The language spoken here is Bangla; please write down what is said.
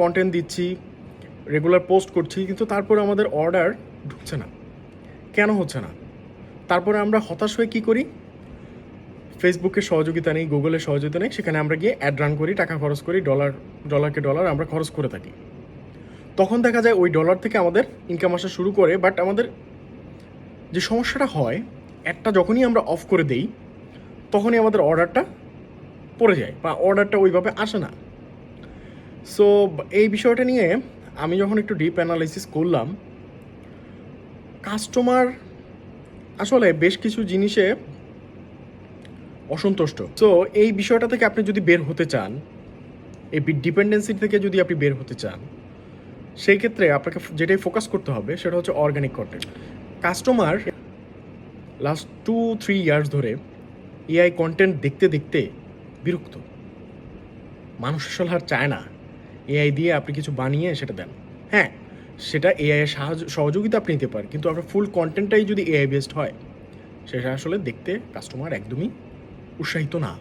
কন্টেন্ট দিচ্ছি, রেগুলার পোস্ট করছি, কিন্তু তারপরে আমাদের অর্ডার ঢুকছে না। কেন হচ্ছে না? তারপরে আমরা হতাশ হয়ে কী করি? ফেসবুকের সহযোগিতা নেই, গুগলের সহযোগিতা নেই, সেখানে আমরা গিয়ে অ্যাড রান করি, টাকা খরচ করি, ডলারকে ডলার আমরা খরচ করে থাকি। তখন দেখা যায় ওই ডলার থেকে আমাদের ইনকাম আসা শুরু করে, বাট আমাদের যে সমস্যাটা হয়, অ্যাডটা যখনই আমরা অফ করে দেই তখনই আমাদের অর্ডারটা পড়ে যায় বা অর্ডারটা ওইভাবে আসে না। সো এই বিষয়টা নিয়ে আমি যখন একটু ডিপ অ্যানালাইসিস করলাম, কাস্টমার আসলে বেশ কিছু জিনিসে অসন্তুষ্ট। সো এই বিষয়টা থেকে আপনি যদি বের হতে চান, এই ডিপেন্ডেন্সি থেকে যদি আপনি বের হতে চান, সেই ক্ষেত্রে আপনাকে যেটাই ফোকাস করতে হবে সেটা হচ্ছে organic content. Customer last 2-3 years ধরে এআই কন্টেন্ট দেখতে দেখতে বিরক্ত। মানুষ আসলে আর চায় না এআই দিয়ে আপনি কিছু বানিয়ে সেটা দেন। হ্যাঁ, সেটা এআই এর সহযোগিতা আপনি নিতে পারেন, কিন্তু আপনার ফুল কন্টেন্টটাই যদি এআই বেসড হয়, সেটা আসলে দেখতে কাস্টমার একদমই উৎসাহিত না।